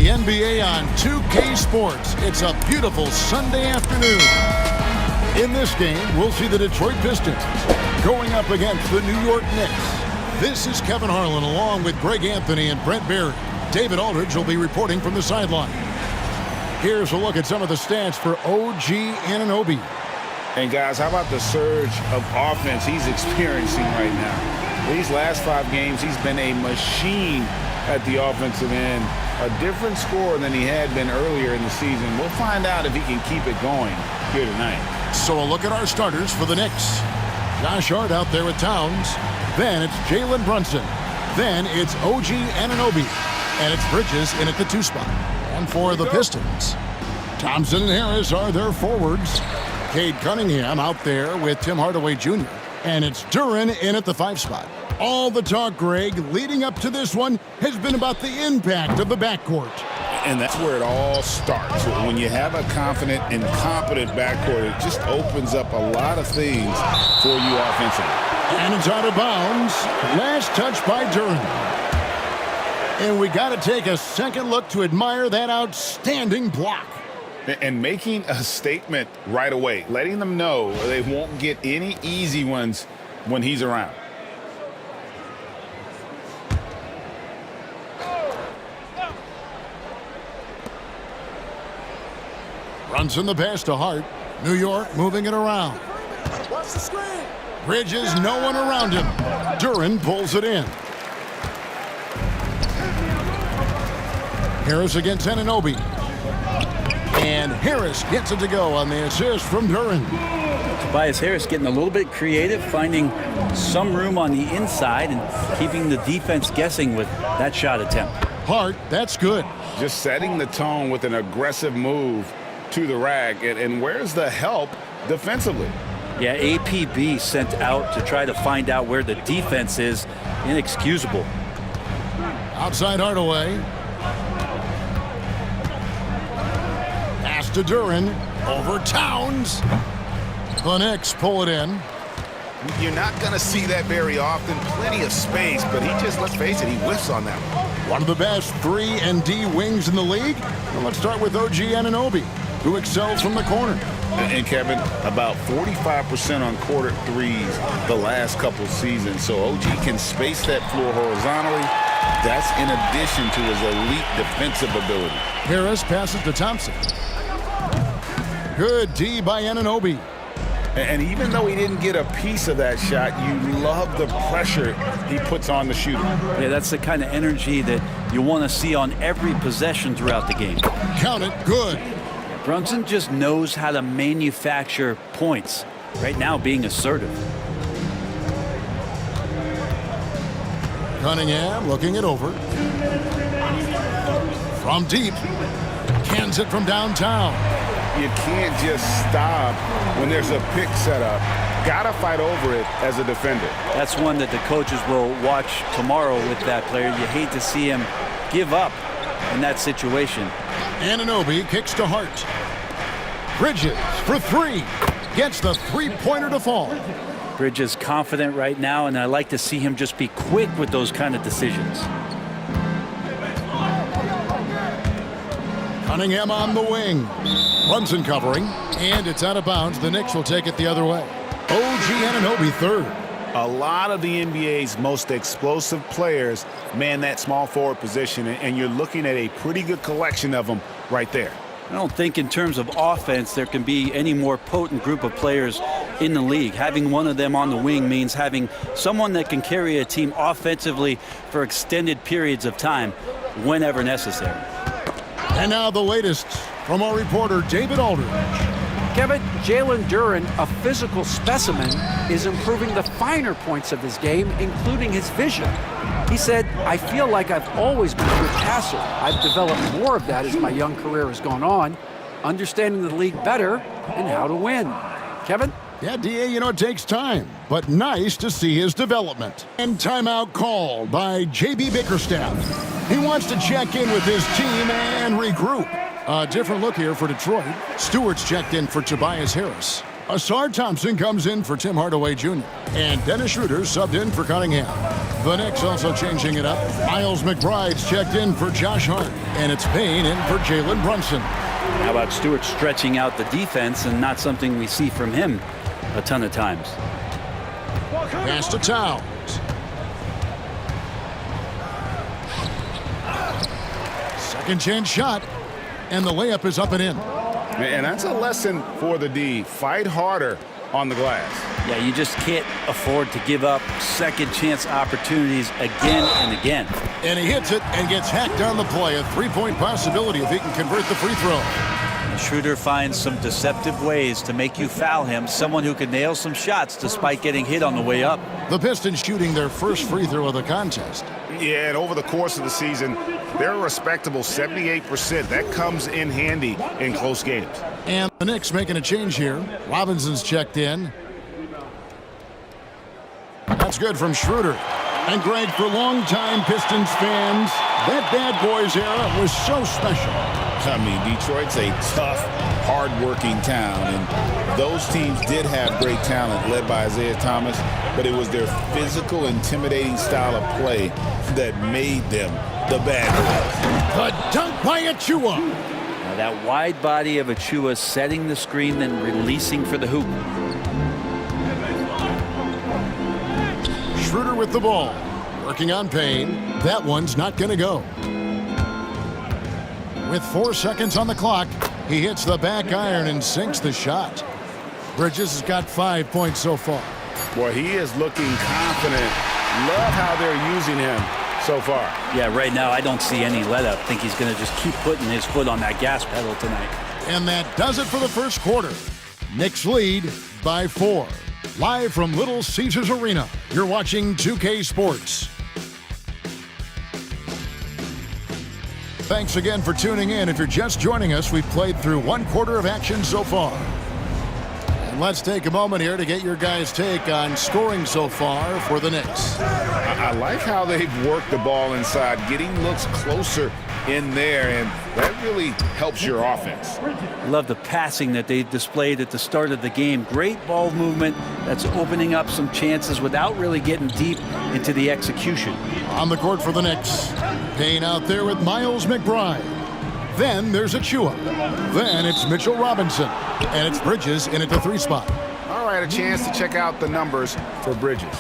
the NBA on 2K Sports. It's a beautiful Sunday afternoon. In this game, we'll see the Detroit Pistons going up against the New York Knicks. This is Kevin Harlan along with Greg Anthony and Brent Barry. David Aldridge will be reporting from the sideline. Here's a look at some of the stats for OG Anunoby. And guys, how about the surge of offense he's experiencing right now? These last 5 games, he's been a machine at the offensive end. A different score than he had been earlier in the season. We'll find out if he can keep it going here tonight. So a look at our starters for the Knicks. Josh Hart out there with Towns. Then it's Jalen Brunson. Then it's OG Anunoby. And it's Bridges in at the 2 spot. And for the Pistons, Thompson and Harris are their forwards. Cade Cunningham out there with Tim Hardaway Jr. And it's Duren in at the 5 spot. All the talk, Greg, leading up to this one has been about the impact of the backcourt. And that's where it all starts. When you have a confident and competent backcourt, it just opens up a lot of things for you offensively. And it's out of bounds. Last touch by Duren. And we got to take a second look to admire that outstanding block. And making a statement right away, letting them know they won't get any easy ones when he's around. Brunson the pass to Hart. New York moving it around. Watch the screen. Bridges, no one around him. Duren pulls it in. Harris against Anunoby. And Harris gets it to go on the assist from Duren. Tobias Harris getting a little bit creative, finding some room on the inside and keeping the defense guessing with that shot attempt. Hart, that's good. Just setting the tone with an aggressive move to the rack. And where's the help defensively? Yeah, APB sent out to try to find out where the defense is. Inexcusable. Outside Hardaway. Pass to Duren. Over Towns. The Knicks pull it in. You're not going to see that very often. Plenty of space, but he just, let's face it, he whiffs on that one. One of the best 3 and D wings in the league. Well, let's start with OG Anunoby, who excels from the corner. And Kevin, about 45% on quarter threes the last couple seasons. So OG can space that floor horizontally. That's in addition to his elite defensive ability. Harris passes to Thompson. Good D by Anunoby. And even though he didn't get a piece of that shot, you love the pressure he puts on the shooter. Yeah, that's the kind of energy that you want to see on every possession throughout the game. Count it, good. Brunson just knows how to manufacture points. Right now, being assertive. Cunningham looking it over. From deep. Cans it from downtown. You can't just stop when there's a pick set up. Gotta fight over it as a defender. That's one that the coaches will watch tomorrow with that player. You hate to see him give up in that situation. Anunoby kicks to Hart. Bridges for 3. Gets the 3-pointer to fall. Bridges confident right now, and I like to see him just be quick with those kind of decisions. Cunningham on the wing. Brunson covering, and it's out of bounds. The Knicks will take it the other way. OG Anunoby third. A lot of the NBA's most explosive players man that small forward position, and you're looking at a pretty good collection of them right there. I don't think in terms of offense there can be any more potent group of players in the league. Having one of them on the wing means having someone that can carry a team offensively for extended periods of time whenever necessary. And now the latest from our reporter, David Aldridge. Kevin, Jalen Duren, a physical specimen, is improving the finer points of his game, including his vision. He said, I feel like I've always been a good passer. I've developed more of that as my young career has gone on, understanding the league better and how to win. Kevin? Yeah, DA, you know, it takes time, but nice to see his development. And timeout called by J.B. Bickerstaff. He wants to check in with his team and regroup. A different look here for Detroit. Stewart's checked in for Tobias Harris. Asar Thompson comes in for Tim Hardaway Jr. And Dennis Schroeder subbed in for Cunningham. The Knicks also changing it up. Miles McBride's checked in for Josh Hart. And it's Payne in for Jalen Brunson. How about Stewart stretching out the defense, and not something we see from him a ton of times. Pass to Towns. Second chance shot. And the layup is up and in. And that's a lesson for the D. Fight harder on the glass. Yeah, you just can't afford to give up second chance opportunities again and again. And he hits it and gets hacked on the play. A three-point possibility if he can convert the free throw. Schroeder finds some deceptive ways to make you foul him. Someone who can nail some shots despite getting hit on the way up. The Pistons shooting their first free throw of the contest. Yeah, and over the course of the season, they're a respectable 78%. That comes in handy in close games. And the Knicks making a change here. Robinson's checked in. That's good from Schroeder. And Greg, for longtime Pistons fans, that Bad Boys era was so special. I mean, Detroit's a tough, hard-working town, and those teams did have great talent led by Isaiah Thomas, but it was their physical, intimidating style of play that made them the Bad Boys. The dunk by Achua. Now that wide body of Achua setting the screen, then releasing for the hoop. Schroeder with the ball. Working on Payne. That one's not going to go. With 4 seconds on the clock, he hits the back iron and sinks the shot. Bridges has got 5 points so far. Boy, he is looking confident. Love how they're using him so far. Yeah, right now I don't see any let up. Think he's going to just keep putting his foot on that gas pedal tonight. And that does it for the first quarter. Knicks lead by 4. Live from Little Caesars Arena, you're watching 2K Sports. Thanks again for tuning in. If you're just joining us, we've played through 1 quarter of action so far. And let's take a moment here to get your guys' take on scoring so far for the Knicks. I like how they've worked the ball inside, getting looks closer in there, and that really helps your offense. Love the passing that they displayed at the start of the game. Great ball movement that's opening up some chances without really getting deep into the execution. On the court for the Knicks, Payne out there with Miles McBride. Then there's Achua. Then it's Mitchell Robinson. And it's Bridges in at the 3 spot. All right, a chance to check out the numbers for Bridges.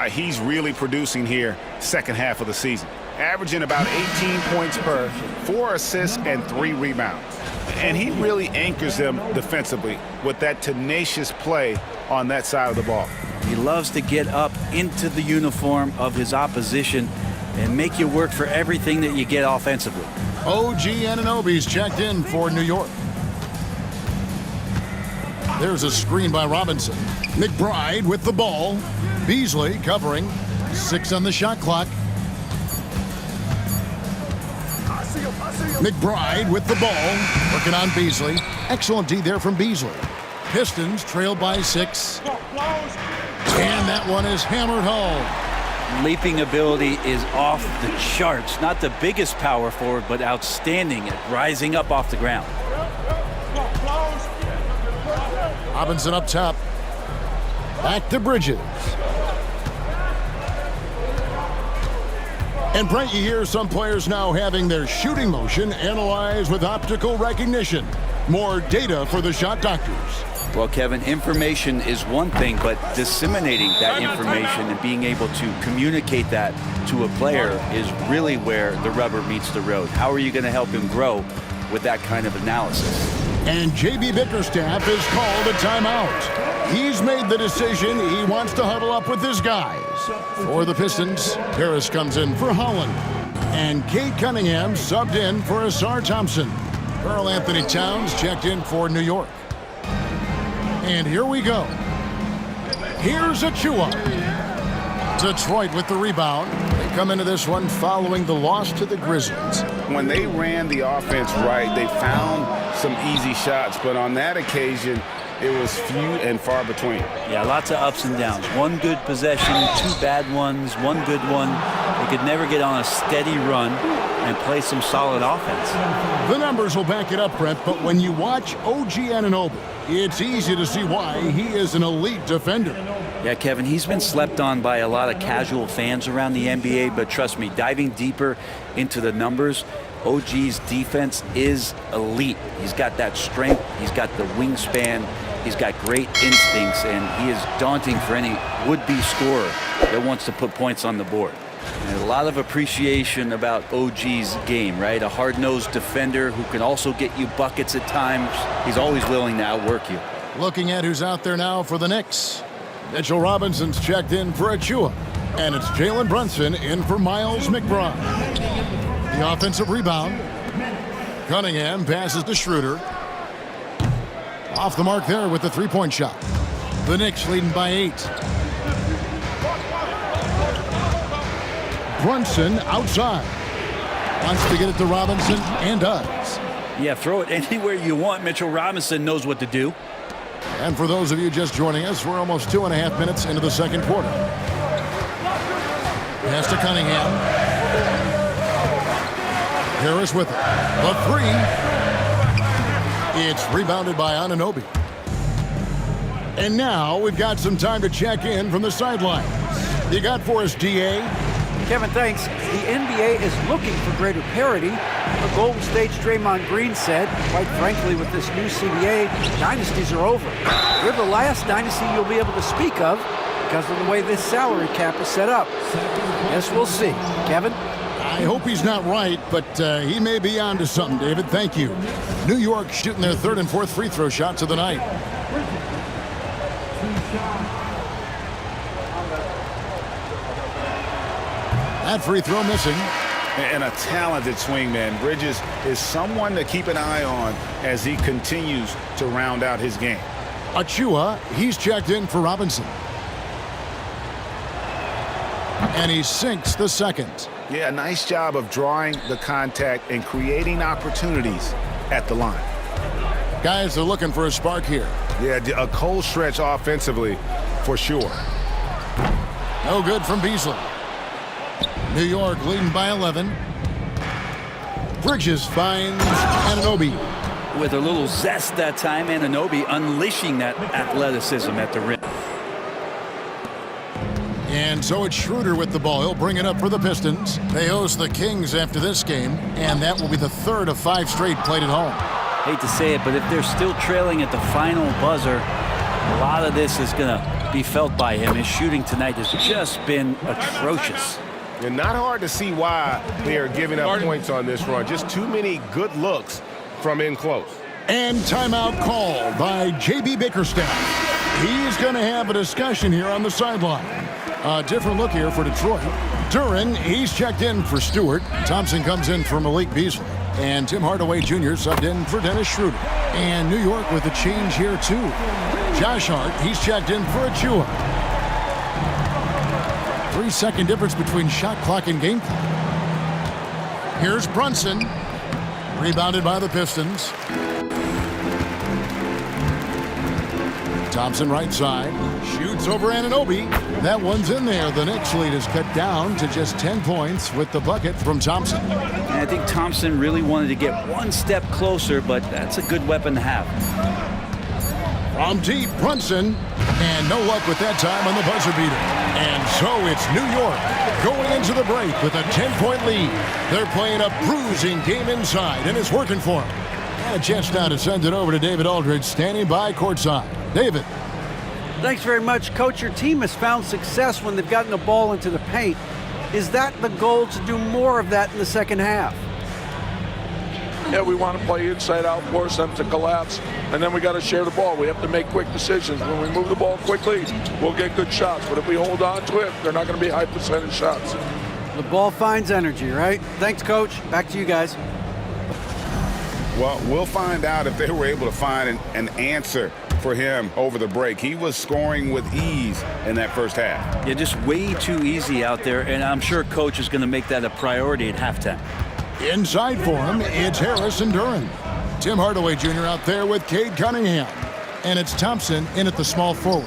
He's really producing here second half of the season. Averaging about 18 points per, 4 assists, and 3 rebounds. And he really anchors them defensively with that tenacious play on that side of the ball. He loves to get up into the uniform of his opposition and make you work for everything that you get offensively. OG Anunoby's checked in for New York. There's a screen by Robinson. McBride with the ball. Beasley covering. 6 on the shot clock. McBride with the ball. Working on Beasley. Excellent D there from Beasley. Pistons trail by 6. And that one is hammered home. Leaping ability is off the charts. Not the biggest power forward, but outstanding at rising up off the ground. Robinson up top. Back to Bridges. And Brent, you hear some players now having their shooting motion analyzed with optical recognition. More data for the shot doctors. Well, Kevin, information is one thing, but disseminating that information and being able to communicate that to a player is really where the rubber meets the road. How are you going to help him grow with that kind of analysis? And J.B. Bickerstaff has called a timeout. He's made the decision he wants to huddle up with his guys. For the Pistons, Harris comes in for Holland. And Kate Cunningham subbed in for Asar Thompson. Karl Anthony Towns checked in for New York. And here we go. Here's Achua. Detroit with the rebound. They come into this one following the loss to the Grizzlies. When they ran the offense right, they found some easy shots, but on that occasion, it was few and far between. Yeah, lots of ups and downs. One good possession, 2 bad ones, 1 good one. They could never get on a steady run. and play some solid offense. The numbers will back it up, Brent, but when you watch OG Anunoby, it's easy to see why he is an elite defender. Yeah, Kevin, he's been slept on by a lot of casual fans around the NBA, but trust me, diving deeper into the numbers, OG's defense is elite. He's got that strength, he's got the wingspan, he's got great instincts, and he is daunting for any would-be scorer that wants to put points on the board. And a lot of appreciation about OG's game, right? A hard-nosed defender who can also get you buckets at times. He's always willing to outwork you. Looking at who's out there now for the Knicks. Mitchell Robinson's checked in for Achua, and it's Jalen Brunson in for Miles McBride. The offensive rebound. Cunningham passes to Schroeder. Off the mark there with the three-point shot. The Knicks leading by 8. Brunson outside. Wants to get it to Robinson and does. Yeah, throw it anywhere you want. Mitchell Robinson knows what to do. And for those of you just joining us, we're almost 2.5 minutes into the second quarter. Pass to Cunningham. Harris with it. The three. It's rebounded by Anunoby. And now we've got some time to check in from the sidelines. You got for us, DA? Kevin, thanks. The NBA is looking for greater parity. The Golden State's Draymond Green said, quite frankly, with this new CBA, dynasties are over. You're the last dynasty you'll be able to speak of because of the way this salary cap is set up. Guess we'll see. Kevin? I hope he's not right, but he may be on to something, David. Thank you. New York shooting their third and fourth free throw shots of the night. That free throw missing. And a talented swingman. Bridges is someone to keep an eye on as he continues to round out his game. Achua, he's checked in for Robinson. And he sinks the second. Yeah, nice job of drawing the contact and creating opportunities at the line. Guys are looking for a spark here. Yeah, a cold stretch offensively for sure. No good from Beasley. New York leading by 11. Bridges finds Anunoby. With a little zest that time, Anunoby unleashing that athleticism at the rim. And so it's Schroeder with the ball. He'll bring it up for the Pistons. They host the Kings after this game, and that will be the third of 5 straight played at home. Hate to say it, but if they're still trailing at the final buzzer, a lot of this is going to be felt by him. His shooting tonight has just been atrocious. And not hard to see why they are giving up points on this run. Just too many good looks from in close. And timeout called by J.B. Bickerstaff. He's going to have a discussion here on the sideline. A different look here for Detroit. Duren, he's checked in for Stewart. Thompson comes in for Malik Beasley. And Tim Hardaway Jr. subbed in for Dennis Schroeder. And New York with a change here, too. Josh Hart, he's checked in for Achua. 3-second difference between shot clock and game clock. Here's Brunson. Rebounded by the Pistons. Thompson right side. Shoots over Anunoby. That one's in there. The Knicks lead is cut down to just 10 points with the bucket from Thompson. And I think Thompson really wanted to get one step closer, but that's a good weapon to have. From deep, Brunson. And no luck with that time on the buzzer beater. And so it's New York going into the break with a 10-point lead. They're playing a bruising game inside, and it's working for them. And a chance now to send it over to David Aldridge, standing by courtside. David. Thanks very much, Coach. Your team has found success when they've gotten the ball into the paint. Is that the goal, to do more of that in the second half? Yeah, we want to play inside out, force them to collapse, and then we got to share the ball. We have to make quick decisions. When we move the ball quickly, we'll get good shots. But if we hold on to it, they're not going to be high percentage shots. The ball finds energy, right? Thanks, Coach. Back to you guys. Well, we'll find out if they were able to find an answer for him over the break. He was scoring with ease in that first half. Yeah, just way too easy out there, and I'm sure Coach is going to make that a priority at halftime. Inside for him, it's Harris and Duren. Tim Hardaway Jr. out there with Cade Cunningham. And it's Thompson in at the small forward.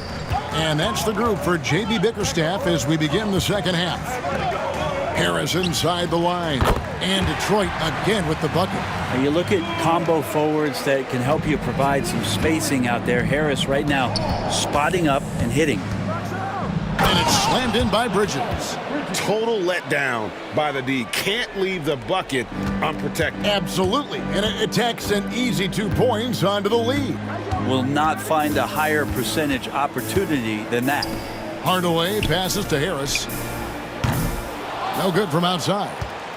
And that's the group for J.B. Bickerstaff as we begin the second half. Harris inside the line. And Detroit again with the bucket. Now you look at combo forwards that can help you provide some spacing out there. Harris right now spotting up and hitting. And it's slammed in by Bridges. Total letdown by the D. Can't leave the bucket unprotected. Absolutely. And it attacks an easy 2 points onto the lead. Will not find a higher percentage opportunity than that. Hardaway passes to Harris. No good from outside.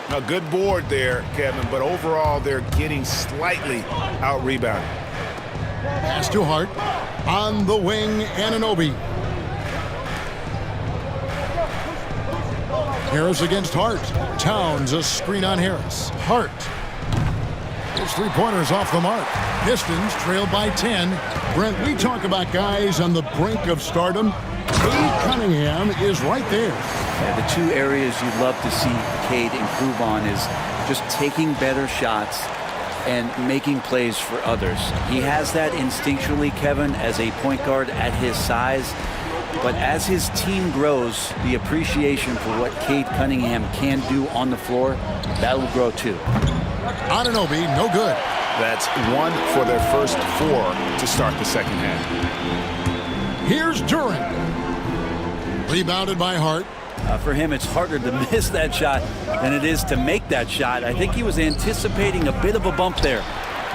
A good board there, Kevin, but overall they're getting slightly out-rebounded. Pass to Hart. On the wing, Anunoby. Harris against Hart. Towns a screen on Harris. Hart. His 3-pointers off the mark. Pistons trailed by 10. Brent, we talk about guys on the brink of stardom. Cade Cunningham is right there. Yeah, the 2 areas you'd love to see Cade improve on is just taking better shots and making plays for others. He has that instinctually, Kevin, as a point guard at his size. But as his team grows, the appreciation for what Cade Cunningham can do on the floor, that'll grow too. Anunoby, no good. That's 1 for their first 4 to start the second half. Here's Durant. Rebounded by Hart. For him, it's harder to miss that shot than it is to make that shot. I think he was anticipating a bit of a bump there.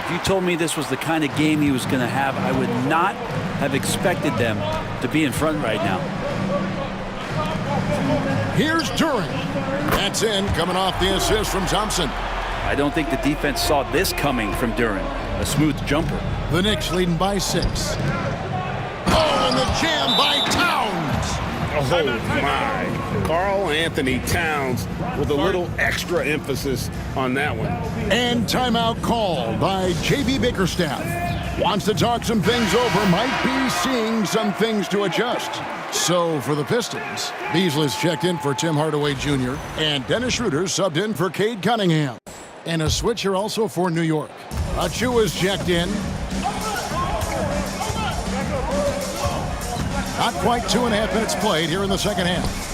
If you told me this was the kind of game he was going to have, I would not have expected them to be in front right now. Here's Durant. That's in, coming off the assist from Thompson. I don't think the defense saw this coming from Durant. A smooth jumper. The Knicks leading by 6. Oh, and the jam by Towns. Oh, my. Karl Anthony Towns with a little extra emphasis on that one. And timeout called by J.B. Bickerstaff. Wants to talk some things over, might be seeing some things to adjust. So for the Pistons, Beasley's checked in for Tim Hardaway Jr. and Dennis Schroeder subbed in for Cade Cunningham. And a switcher also for New York. Achua's checked in. Not quite 2.5 minutes played here in the second half.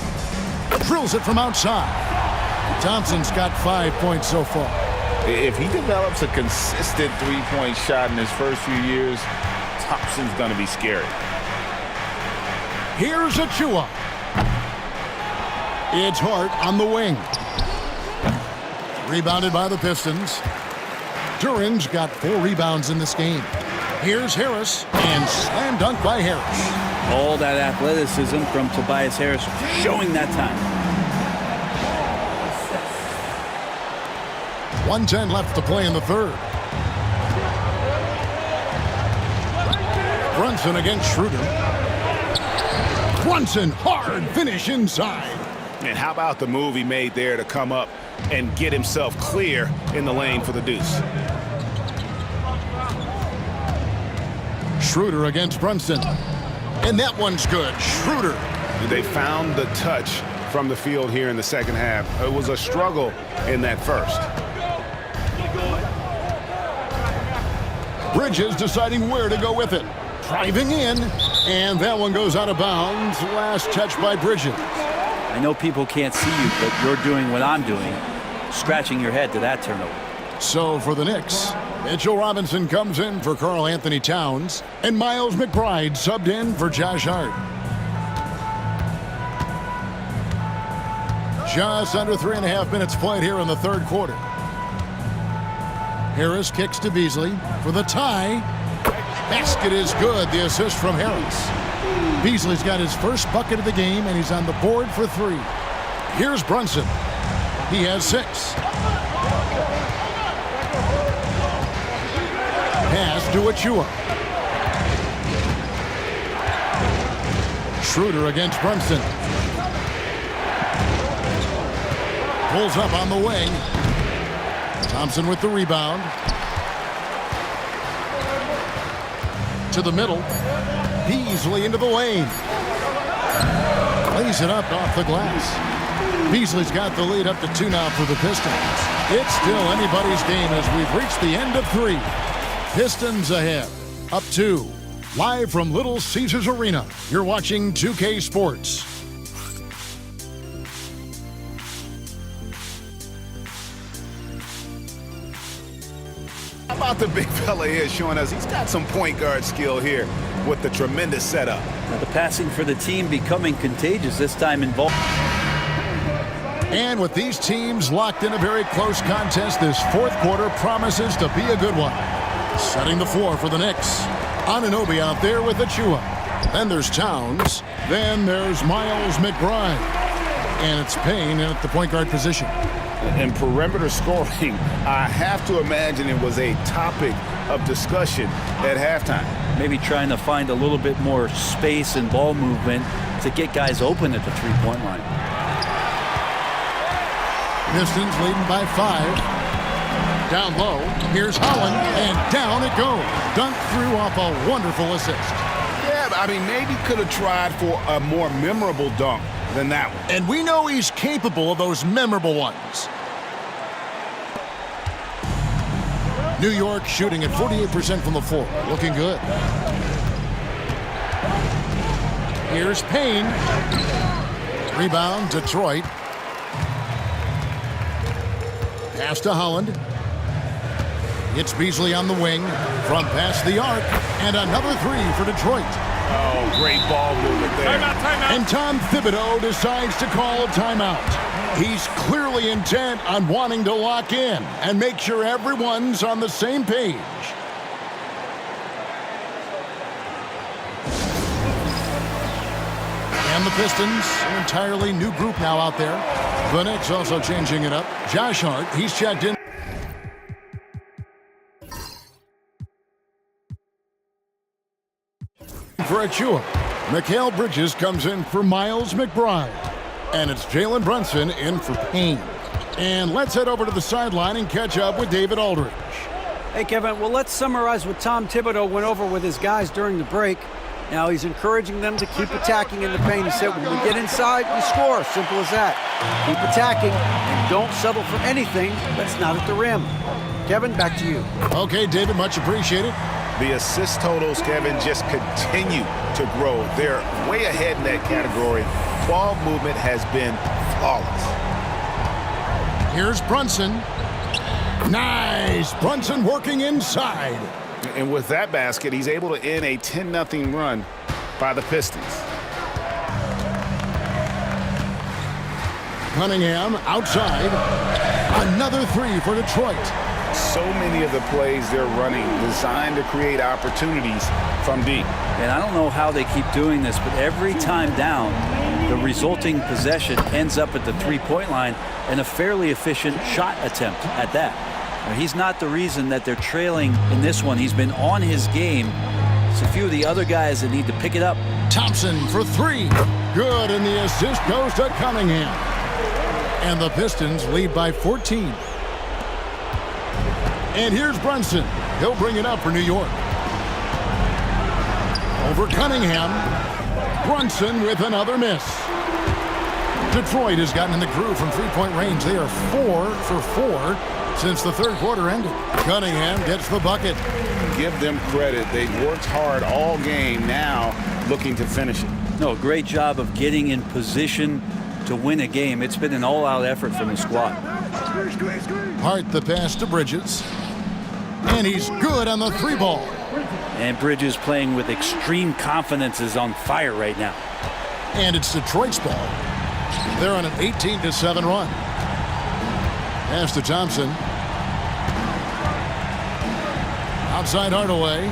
Drills it from outside. Thompson's got 5 points so far. If he develops a consistent 3-point shot in his first few years, Thompson's going to be scary. Here's Achua. It's Hart on the wing. Rebounded by the Pistons. Duran's got 4 rebounds in this game. Here's Harris, and slam dunk by Harris. All that athleticism from Tobias Harris showing that time. 1:10 left to play in the third. Brunson against Schroeder. Brunson, hard finish inside. And how about the move he made there to come up and get himself clear in the lane for the deuce? Schroeder against Brunson. And that one's good. Schroeder. They found the touch from the field here in the second half. It was a struggle in that first. Bridges deciding where to go with it. Driving in, and that one goes out of bounds. Last touch by Bridges. I know people can't see you, but you're doing what I'm doing, scratching your head to that turnover. So for the Knicks, Mitchell Robinson comes in for Karl Anthony Towns, and Miles McBride subbed in for Josh Hart. Just under 3.5 minutes played here in the third quarter. Harris kicks to Beasley for the tie. Basket is good. The assist from Harris. Beasley's got his first bucket of the game, and he's on the board for 3. Here's Brunson. He has 6. Pass to Achua. Schroeder against Brunson. Pulls up on the wing. Thompson with the rebound. To the middle. Beasley into the lane. Lays it up off the glass. Beasley's got the lead up to 2 now for the Pistons. It's still anybody's game as we've reached the end of 3. Pistons ahead, up 2. Live from Little Caesars Arena, you're watching 2K Sports. How about the big fella here showing us he's got some point guard skill here with the tremendous setup. Now, the passing for the team becoming contagious this time involved. And with these teams locked in a very close contest, this fourth quarter promises to be a good one. Setting the floor for the Knicks. Anunoby out there with Achua. Then there's Towns. Then there's Miles McBride. And it's Payne at the point guard position. In perimeter scoring, I have to imagine it was a topic of discussion at halftime. Maybe trying to find a little bit more space and ball movement to get guys open at the three-point line. Pistons leading by 5. Down low, here's Holland, and down it goes. Dunked through off a wonderful assist. Yeah, I mean, maybe could have tried for a more memorable dunk than that one. And we know he's capable of those memorable ones. New York shooting at 48% from the floor. Looking good. Here's Payne. Rebound, Detroit. Pass to Holland. It's Beasley on the wing. From past the arc. And another three for Detroit. Oh, great ball movement there. Timeout. And Tom Thibodeau decides to call a timeout. He's clearly intent on wanting to lock in and make sure everyone's on the same page. And the Pistons, an entirely new group now out there. The Knicks also changing it up. Josh Hart, he's checked in. For Achua. Mikal Bridges comes in for Miles McBride. And it's Jalen Brunson in for Payne. And let's head over to the sideline and catch up with David Aldridge. Hey, Kevin, well, let's summarize what Tom Thibodeau went over with his guys during the break. Now he's encouraging them to keep attacking in the paint. He said, when we get inside, we score. Simple as that. Keep attacking and don't settle for anything that's not at the rim. Kevin, back to you. Okay, David, much appreciated. The assist totals, Kevin, just continue to grow. They're way ahead in that category. Ball movement has been flawless. Here's Brunson. Nice. Brunson working inside. And with that basket, he's able to end a 10-0 run by the Pistons. Cunningham outside. Another three for Detroit. So many of the plays they're running designed to create opportunities from deep. And I don't know how they keep doing this, but every time down, the resulting possession ends up at the three-point line and a fairly efficient shot attempt at that. Now, he's not the reason that they're trailing in this one. He's been on his game. It's a few of the other guys that need to pick it up. Thompson for three. Good, and the assist goes to Cunningham. And the Pistons lead by 14. And here's Brunson. He'll bring it up for New York. Over Cunningham. Brunson with another miss. Detroit has gotten in the groove from three-point range. They are 4 for 4 since the third quarter ended. Cunningham gets the bucket. Give them credit. They've worked hard all game, now looking to finish it. No, great job of getting in position to win a game. It's been an all-out effort from the squad. Hart the pass to Bridges. And he's good on the three ball. And Bridges playing with extreme confidence is on fire right now. And it's Detroit's ball. They're on an 18-7 run. Pass to Thompson. Outside Hardaway.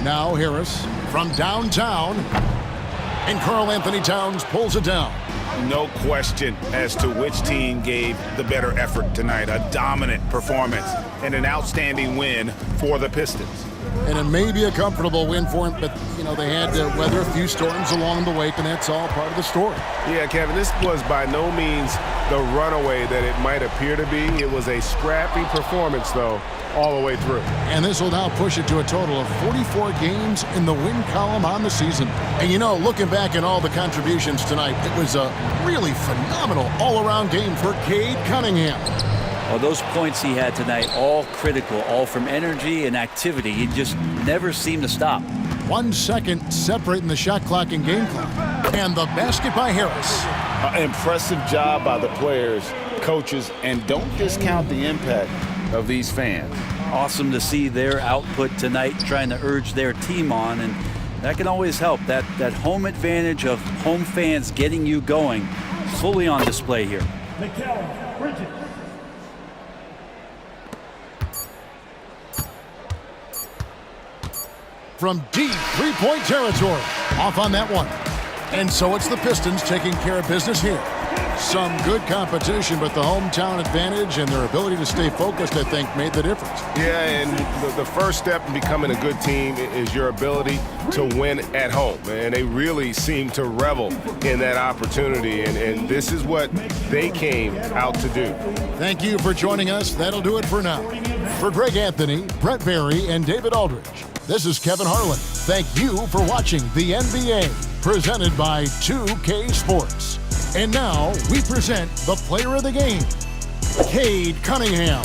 Now Harris from downtown. And Karl Anthony Towns pulls it down. No question as to which team gave the better effort tonight. A dominant performance and an outstanding win for the Pistons. And it may be a comfortable win for him, but, you know, they had to weather a few storms along the way, and that's all part of the story. Yeah, Kevin, this was by no means the runaway that it might appear to be. It was a scrappy performance, though, all the way through. And this will now push it to a total of 44 games in the win column on the season. And, you know, looking back at all the contributions tonight, it was a really phenomenal all-around game for Cade Cunningham. Well, those points he had tonight, all critical, all from energy and activity. He just never seemed to stop. 1 second separating the shot clock and game clock. And the basket by Harris. Impressive job by the players, coaches, and don't discount the impact of these fans. Awesome to see their output tonight, trying to urge their team on, and that can always help. That home advantage of home fans getting you going, fully on display here. From deep three-point territory, off on that one. And so it's the Pistons taking care of business here. Some good competition, but the hometown advantage and their ability to stay focused, I think, made the difference. Yeah, and the first step in becoming a good team is your ability to win at home. And they really seem to revel in that opportunity, and this is what they came out to do. Thank you for joining us. That'll do it for now. For Greg Anthony, Brett Barry, and David Aldridge, this is Kevin Harlan. Thank you for watching the NBA, presented by 2K Sports. And now we present the player of the game, Cade Cunningham.